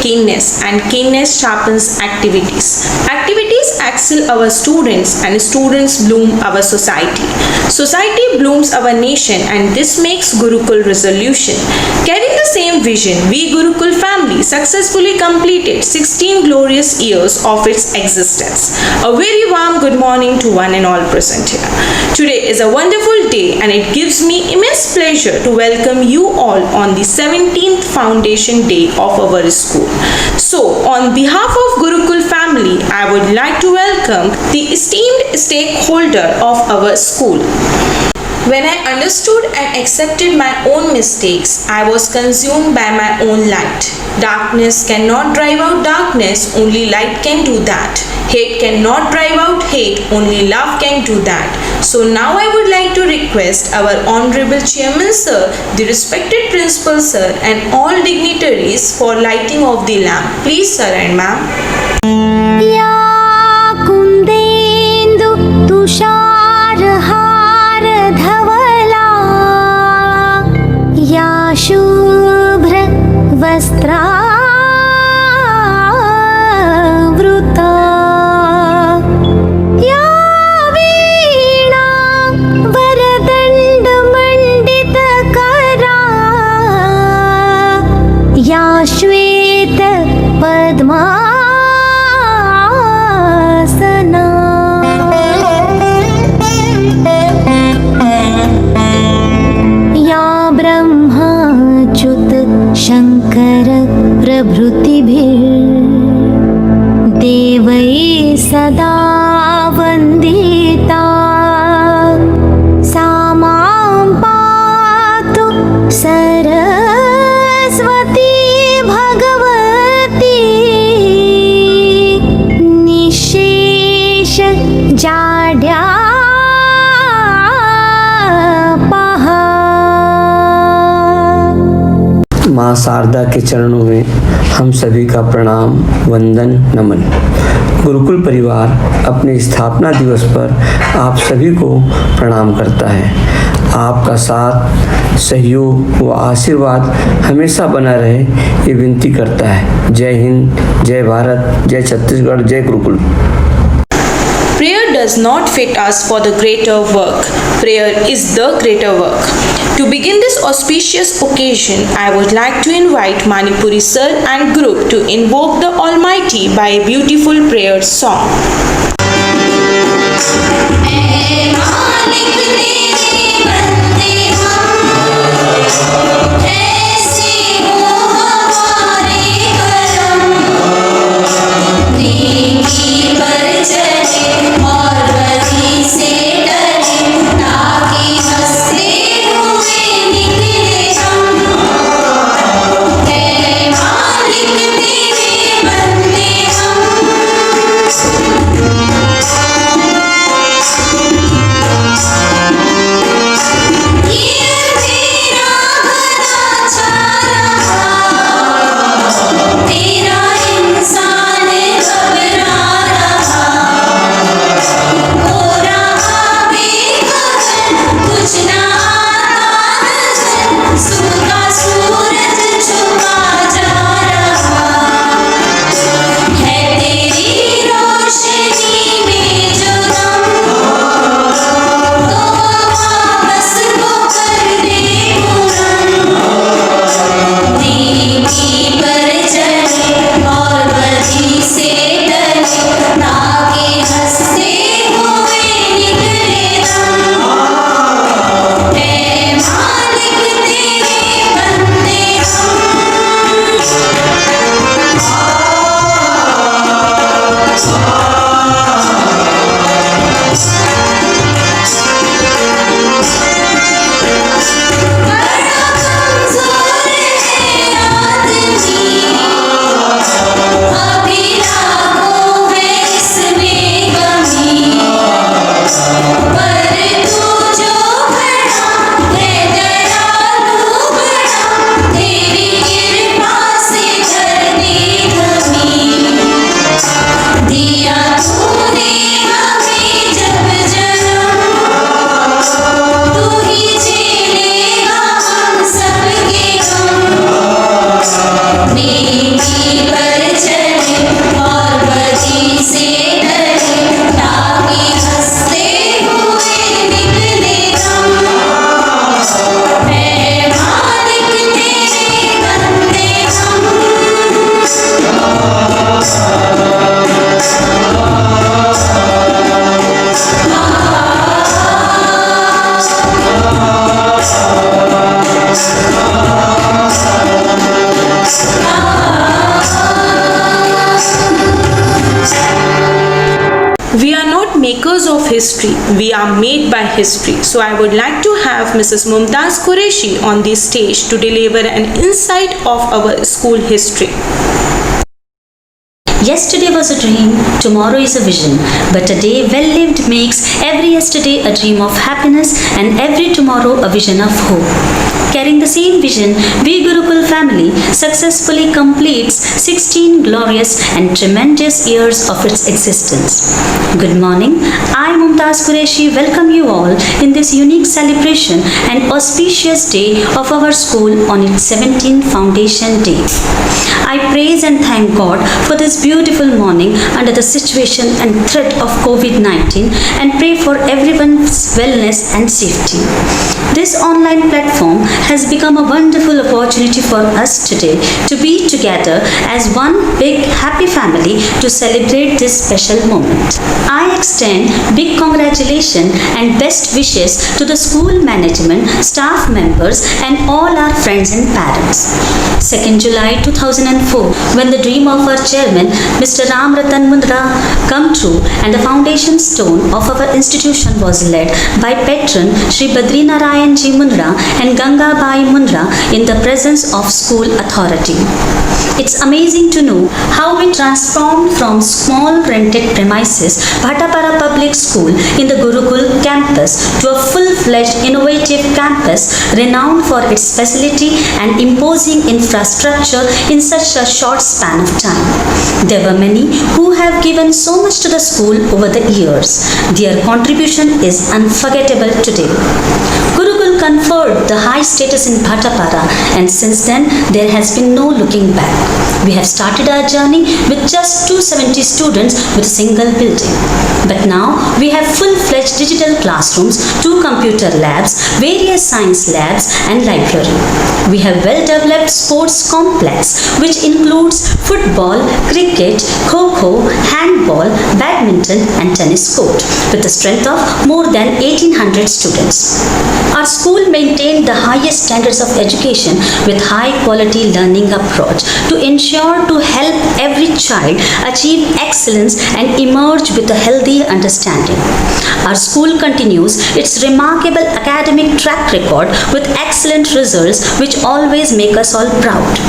keenness, and keenness sharpens activities. Activities excel our students, and students bloom our society. Society blooms our nation, and this makes Gurukul resolution. Carrying the same vision, we Gurukul family successfully completed 16 glorious years of its existence. A very warm good morning to one and all present here. Today is a wonderful day, and it gives me immense pleasure to welcome you all on the 17th foundation day of our school. So, on behalf of Gurukul family, I would like to welcome the esteemed stakeholder of our school. When I understood and accepted my own mistakes, I was consumed by my own light. Darkness cannot drive out darkness, only light can do that. Hate cannot drive out hate, only love can do that. So now I would like to request our Honorable Chairman Sir, the respected Principal Sir, and all dignitaries for lighting of the lamp. Please sir and ma'am. या कुंदेन्दु तुषारहार धवला या शुभ्र वस्त्रावृता या वीणा वरदण्डमण्डितकरा या श्वेत पद्मा शंकर प्रभृतिभिर्देवैः सदा वन्दिता सा मां पातु सरस्वती भगवती निःशेष जाड्या माँ शारदा के चरणों में हम सभी का प्रणाम, वंदन, नमन। गुरुकुल परिवार अपने स्थापना दिवस पर आप सभी को प्रणाम करता है। आपका साथ, सहयोग व आशीर्वाद हमेशा बना रहे, ये विनती करता है। जय हिंद, जय भारत, जय छत्तीसगढ़, जय Gurukul. Prayer does not fit us for the greater work. Prayer is the greater work. To begin this auspicious occasion, I would like to invite Manipuri sir and group to invoke the Almighty by a beautiful prayer song. history. We are made by history. So I would like to have Mrs. Mumtaz Qureshi on the stage to deliver an insight of our school history. Yesterday was a dream, tomorrow is a vision, but a day well lived makes every yesterday a dream of happiness and every tomorrow a vision of hope. Carrying the same vision, we Gurukul family successfully completes 16 glorious and tremendous years of its existence. Good morning, I Mumtaz Qureshi welcome you all in this unique celebration and auspicious day of our school on its 17th foundation day. I praise and thank God for this beautiful morning under the situation and threat of COVID-19 and pray for everyone's wellness and safety. This online platform has become a wonderful opportunity for us today to be together as one big happy family to celebrate this special moment. I extend big congratulations and best wishes to the school management, staff members and all our friends and parents. 2nd July 2004, when the dream of our chairman Mr. Ram Ratan Mundra come true and the foundation stone of our institution was laid by patron Shri Badri Narayan Ji Mundra and Ganga Bai Mundra in the presence of school authority. It's amazing to know how we transformed from small rented premises Bhattapara Public School in the Gurukul campus to a full-fledged innovative campus renowned for its facility and imposing infrastructure in such a short span of time. There were many who have given so much to the school over the years. Their contribution is unforgettable today. Gurukul conferred the high status in Bhattapara and since then there has been no looking back. We have started our journey with just 270 students with a single building. But now we have full-fledged digital classrooms, 2 computer labs, various science labs and library. We have well-developed sports complex which includes football, cricket, kho-kho, handball, badminton and tennis court with a strength of more than 1800 students. Our school maintained the highest standards of education with high quality learning approach to ensure to help every child achieve excellence and emerge with a healthy understanding. Our school continues its remarkable academic track record with excellent results which always make us all proud.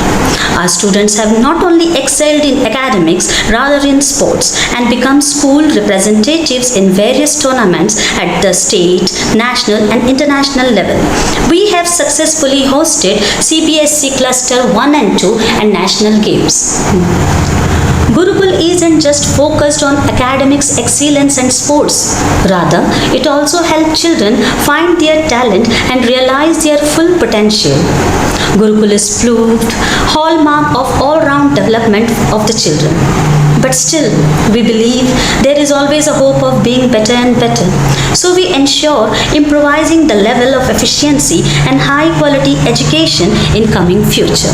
Our students have not only excelled in academics, rather in sports and become school representatives in various tournaments at the state, national and international level. We have successfully hosted CBSE Cluster 1 and 2 and national games. Gurukul isn't just focused on academics excellence and sports. Rather, it also helps children find their talent and realize their full potential. Gurukul is proved hallmark of all-round development of the children. But still, we believe there is always a hope of being better and better. So we ensure improvising the level of efficiency and high-quality education in coming future.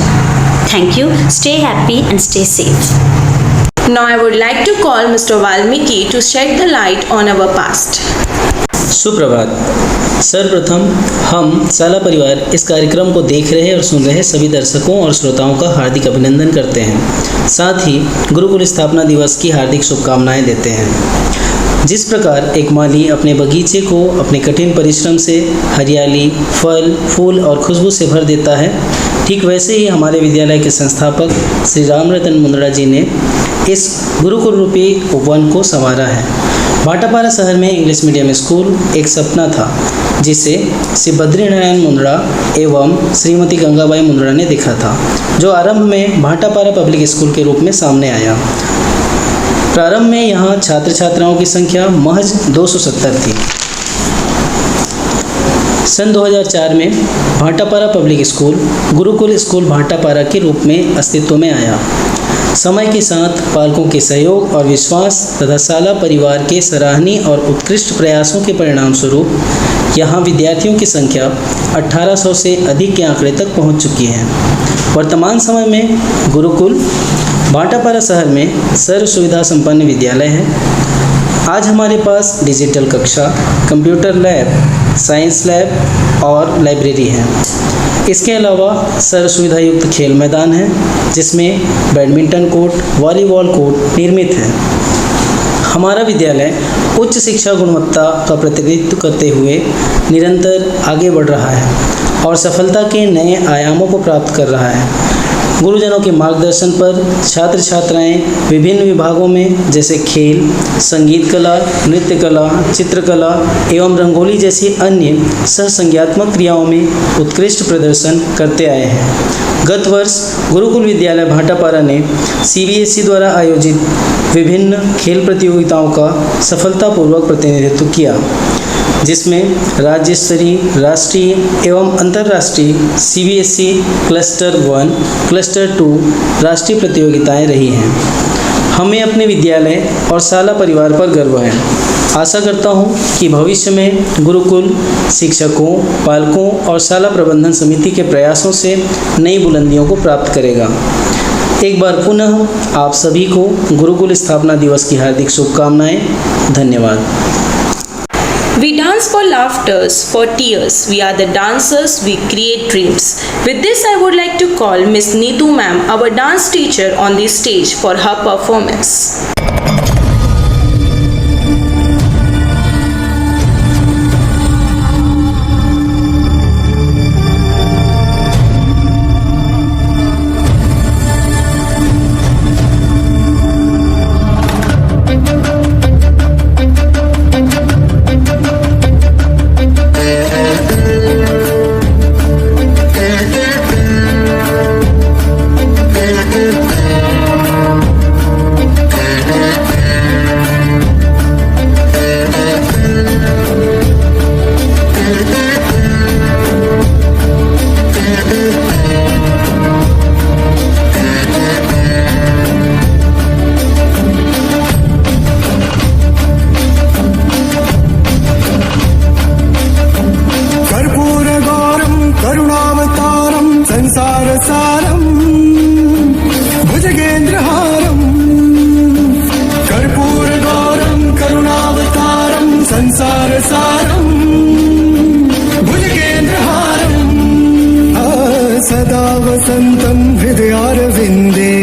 Thank you, stay happy and stay safe. Now I would like to call Mr. Valmiki to shed the light on our past. सुप्रभात। सर्वप्रथम हम साला परिवार इस कार्यक्रम को देख रहे और सुन रहे सभी दर्शकों और श्रोताओं का हार्दिक अभिनंदन करते हैं। साथ ही गुरुकुल स्थापना दिवस की हार्दिक शुभकामनाएं देते हैं। जिस प्रकार एक माली अपने बगीचे को अपने कठिन परिश्रम से हरियाली, फल, फूल और खुशबू से भर देता है, ठीक वैसे ही हमारे विद्यालय के संस्थापक श्री राम रतन मुंद्रा जी ने इस गुरुकुल रूपी उपवन को संवारा है। भाटापारा शहर में इंग्लिश मीडियम स्कूल एक सपना था जिसे श्री बद्रीनारायण मुंद्रा एवं श्रीमती गंगाबाई मुंद्रा ने देखा था, जो आरंभ में भाटापारा पब्लिक स्कूल के रूप में सामने आया। प्रारंभ में यहाँ छात्र छात्राओं की संख्या महज 270 थी। सन 2004 में Bhatapara public school Gurukul school Bhatapara के रूप में अस्तित्व में आया। समय के साथ पालकों के सहयोग और विश्वास तथा साला परिवार के सराहनीय और उत्कृष्ट प्रयासों के परिणाम स्वरूप यहाँ विद्यार्थियों की संख्या 1800 से अधिक के आंकड़े तक पहुँच चुकी है। वर्तमान समय में गुरुकुल भाटापारा शहर में सर्व सुविधा संपन्न विद्यालय है। आज हमारे पास डिजिटल कक्षा, कंप्यूटर लैब, साइंस लैब और लाइब्रेरी है। इसके अलावा सर्व सुविधा युक्त खेल मैदान है जिसमें बैडमिंटन कोर्ट, वॉलीबॉल कोर्ट निर्मित है। हमारा विद्यालय उच्च शिक्षा गुणवत्ता का प्रतिनिधित्व करते हुए निरंतर आगे बढ़ रहा है और सफलता के नए आयामों को प्राप्त कर रहा है। गुरुजनों के मार्गदर्शन पर छात्र छात्राएं विभिन्न विभागों में जैसे खेल, संगीत कला, नृत्य कला, चित्रकला एवं रंगोली जैसी अन्य सहसंज्ञात्मक क्रियाओं में उत्कृष्ट प्रदर्शन करते आए हैं। गत वर्ष गुरुकुल विद्यालय भाटापारा ने CBSE द्वारा आयोजित विभिन्न खेल प्रतियोगिताओं का सफलतापूर्वक प्रतिनिधित्व किया, जिसमें राज्य स्तरीय, राष्ट्रीय एवं अंतर्राष्ट्रीय CBSE क्लस्टर 1, क्लस्टर 2 राष्ट्रीय प्रतियोगिताएं रही हैं। हमें अपने विद्यालय और शाला परिवार पर गर्व है। आशा करता हूं कि भविष्य में गुरुकुल शिक्षकों, पालकों और शाला प्रबंधन समिति के प्रयासों से नई बुलंदियों को प्राप्त करेगा। एक बार पुनः आप सभी को गुरुकुल स्थापना दिवस की हार्दिक शुभकामनाएं। धन्यवाद। We dance for laughters, for tears. We are the dancers, we create dreams. With this, I would like to call Miss Neetu ma'am, our dance teacher, on the stage for her performance. संसारसारं भुजगेन्द्रहारं कर्पूरगौरं करुणावतारं संसारसारं भुजगेन्द्रहारं सदा वसन्तं हृदयारविन्दे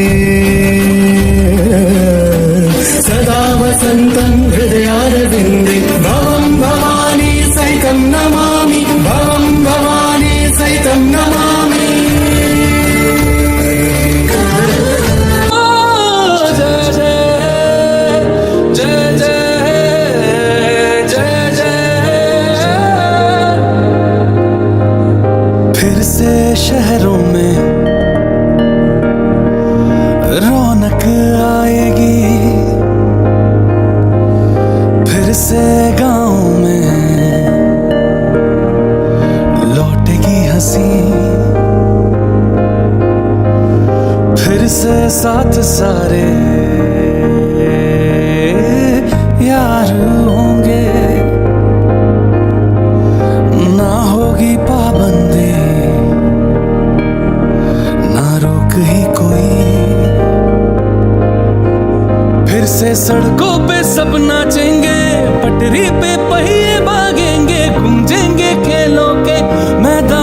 सदा वसन्तं हृदयारविन्दे भवं भवानी सहितं नमामि भवं भवानी सहितं नमामि। शहरों में रौनक आएगी, फिर से गाँव में लौटेगी हंसी, फिर से साथ सारे यार होंगे, ना होगी पाबंदी ही कोई, फिर से सड़कों पे सब नाचेंगे, पटरी पे पहिए भागेंगे, गूंजेंगे खेलों के मैदान,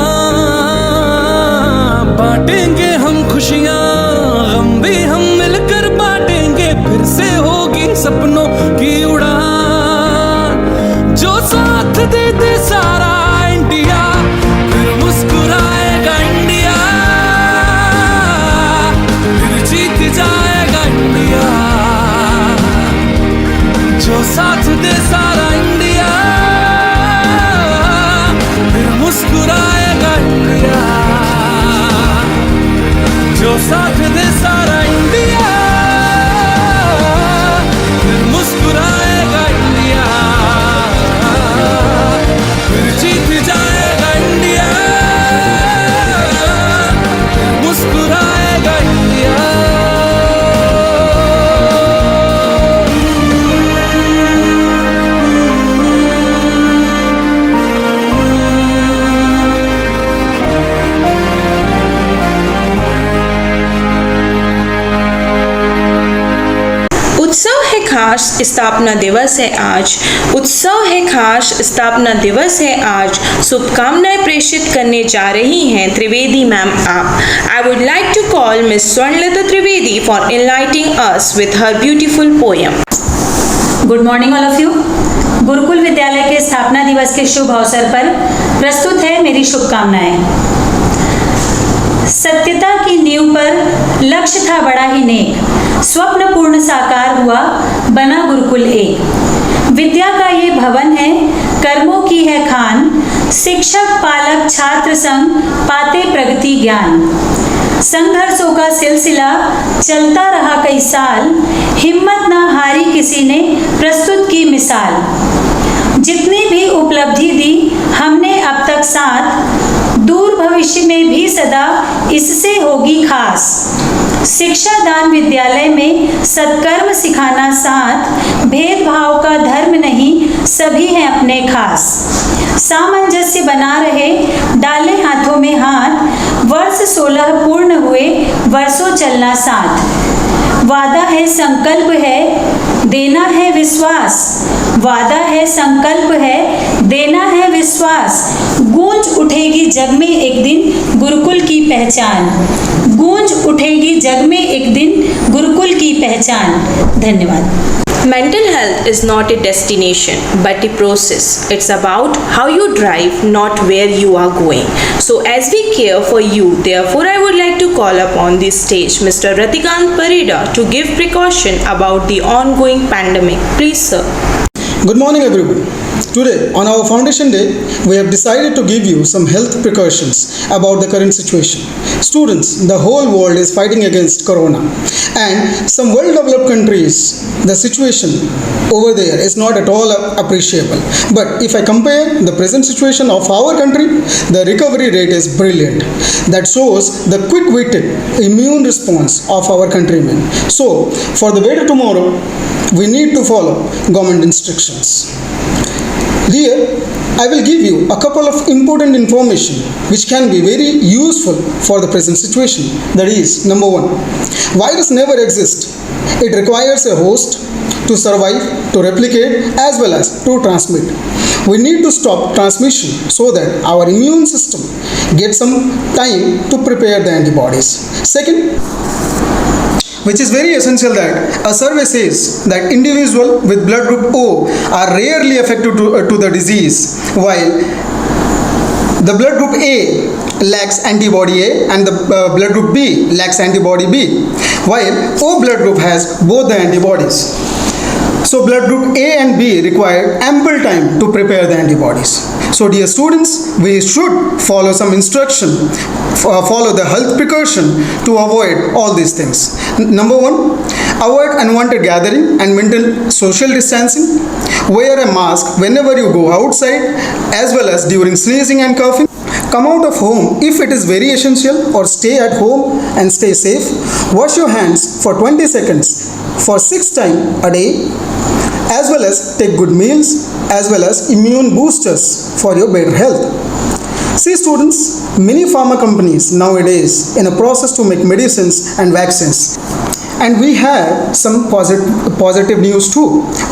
बांटेंगे हम खुशियां, गम भी हम मिलकर बांटेंगे, फिर से होगी सपनों की उड़ान, जो साथ दे दे सारा इंडिया, फिर मुस्कुराएगा इंडिया, जीत जाएगा इंडिया, जो साथ दे सारा इंडिया, फिर मुस्कुराएगा इंडिया, जो साथ दे सारा इंडिया, फिर मुस्कुराएगा इंडिया, फिर जीत जाएगा इंडिया, फिर मुस्कुराएगा इंडिया। खास स्थापना दिवस है आज, उत्सव है खास स्थापना दिवस है आज, शुभकामनाएं प्रेषित करने जा रही हैं त्रिवेदी मैम आप। I would like to call miss Swarnalata Trivedi for enlightening us with her beautiful poem. Good morning all of you. Gurukul Vidyalaya के स्थापना दिवस के शुभ अवसर पर प्रस्तुत है मेरी शुभकामनाएं। सत्यता की नींव पर लक्ष्य था बड़ा ही नेक, स्वप्न पूर्ण साकार हुआ बना गुरुकुल एक। विद्या का ये भवन है, कर्मों की है खान, शिक्षक पालक छात्र संग पाते प्रगति ज्ञान। संघर्षों का सिलसिला चलता रहा कई साल, हिम्मत ना हारी किसी ने प्रस्तुत की मिसाल। जितनी भी उपलब्धि दी हमने अब तक साथ, दूर भविष्य में भी सदा इससे होगी खास। शिक्षा दान विद्यालय में सत्कर्म सिखाना साथ, भेदभाव का धर्म नहीं सभी हैं अपने खास। सामंजस्य बना रहे डाले हाथों में हाथ, वर्ष 16 पूर्ण हुए वर्षों चलना साथ। वादा है संकल्प है देना है विश्वास, वादा है संकल्प है देना है विश्वास। गूंज उठेगी जग में एक दिन गुरुकुल की पहचान, गूंज उठेगी जग में एक दिन गुरुकुल की पहचान। धन्यवाद। Mental health is not a destination but a process. It's about how you drive, not where you are going. So as we care for you, therefore I would like to call upon this stage Mr. Ratikant Parida to give precaution about the ongoing pandemic. Please sir. Good morning everyone. Today on our Foundation Day, we have decided to give you some health precautions about the current situation. Students, the whole world is fighting against corona, and some well-developed countries, the situation over there is not at all appreciable. But if I compare the present situation of our country, the recovery rate is brilliant. That shows the quick-witted immune response of our countrymen. So, for the better tomorrow, we need to follow government instructions. Here, I will give you a couple of important information which can be very useful for the present situation. That is, number one, virus never exists. It requires a host to survive, to replicate, as well as to transmit. We need to stop transmission so that our immune system gets some time to prepare the antibodies. Second, which is very essential, that a survey says that individuals with blood group O are rarely affected to the disease, while the blood group A lacks antibody A and the blood group B lacks antibody B, while O blood group has both the antibodies. So blood group A and B require ample time to prepare the antibodies. So dear students, we should follow some instruction, follow the health precaution to avoid all these things. Number one, avoid unwanted gathering and maintain social distancing. Wear a mask whenever you go outside, as well as during sneezing and coughing. Come out of home if it is very essential, or stay at home and stay safe. Wash your hands for 20 seconds for 6 times a day, as well as take good meals, as well as immune boosters for your better health. See students, many pharma companies nowadays in a process to make medicines and vaccines. And we have some positive news too.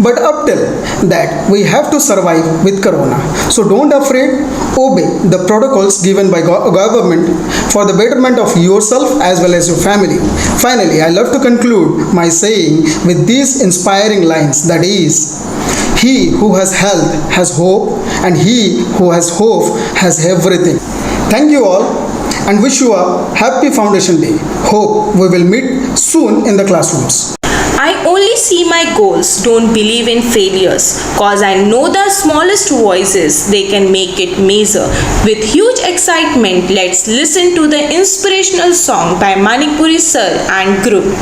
But up till that, we have to survive with corona. So don't afraid, obey the protocols given by government for the betterment of yourself as well as your family. Finally, I love to conclude my saying with these inspiring lines, that is, he who has health has hope, and he who has hope has everything. Thank you all, and wish you a happy Foundation Day. Hope we will meet soon in the classrooms. I only see my goals, don't believe in failures, cause I know the smallest voices, they can make it major. With huge excitement, let's listen to the inspirational song by Manikpuri sir and group.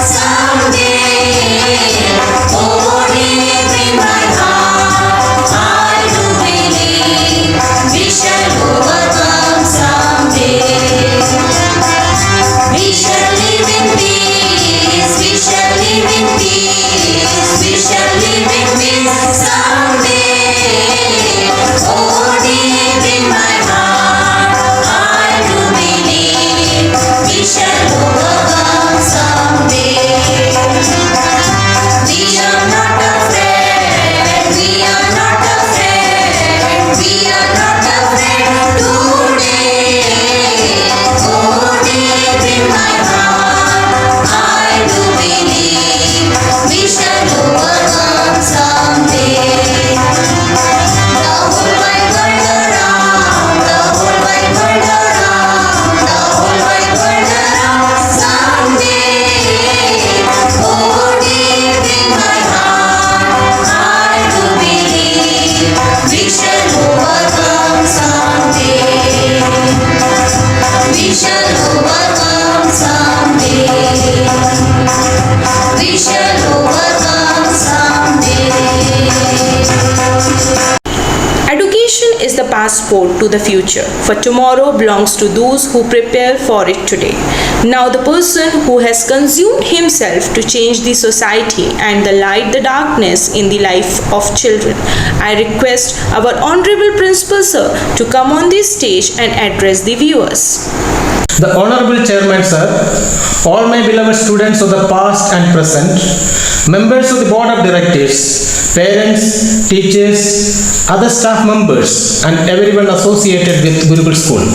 Someday, oh, deep in my heart. is the passport to the future, for tomorrow belongs to those who prepare for it today. Now the person who has consumed himself to change the society and the light the darkness in the life of children. I request our Honorable Principal Sir to come on this stage and address the viewers. The Honorable Chairman Sir, all my beloved students of the past and present, members of the Board of Directors, parents, teachers, other staff members and everyone associated with Gurukul School.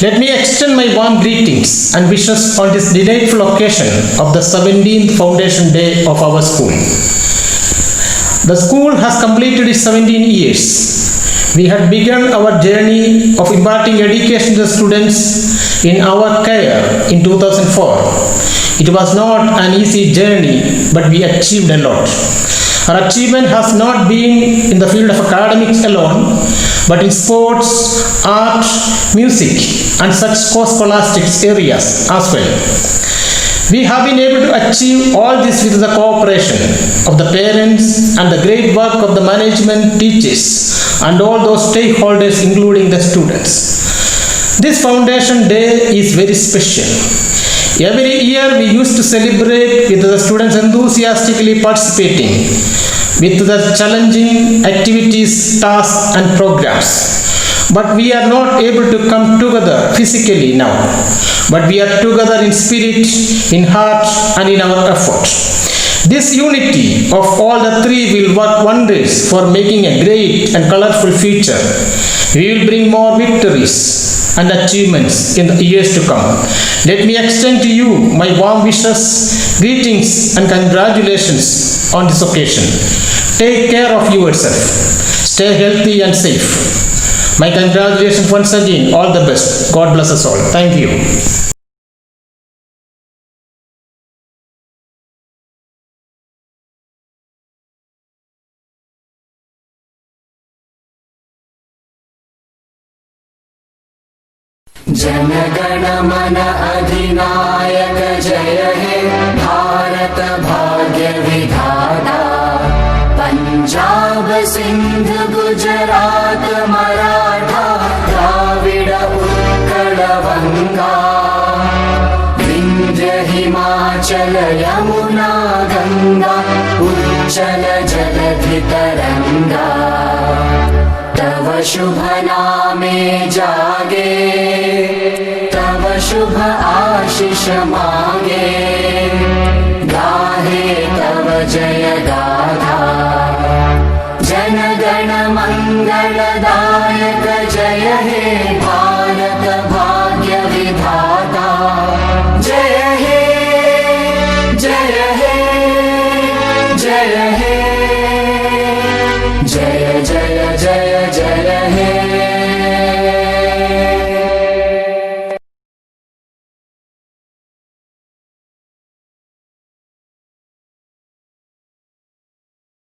Let me extend my warm greetings and wishes on this delightful occasion of the 17th Foundation Day of our school. The school has completed its 17 years. We had begun our journey of imparting education to the students in our care in 2004. It was not an easy journey, but we achieved a lot. Our achievement has not been in the field of academics alone, but in sports, art, music, and such scholastic areas as well. We have been able to achieve all this with the cooperation of the parents and the great work of the management, teachers, and all those stakeholders, including the students. This Foundation Day is very special. Every year we used to celebrate with the students enthusiastically participating with the challenging activities, tasks and programs. But we are not able to come together physically now. But we are together in spirit, in heart and in our effort. This unity of all the three will work wonders for making a great and colorful future. We will bring more victories and achievements in the years to come. Let me extend to you my warm wishes, greetings and congratulations on this occasion. Take care of yourself. Stay healthy and safe. My congratulations once again. All the best. God bless us all. Thank you. जनगण मन अधिनायक जय हे भारत भाग्य विधाता पंजाब सिंध गुजरात मराठा द्राविड उत्कल वंगा विंध्य हिमाचल यमुना गंगा उच्चल जलधि तरंगा तव शुभ नामे जागे तव शुभ आशीष मांगे गाहे तव जय गाथा जन गण मंगलदायक जय हे भारत भाग्य विधाता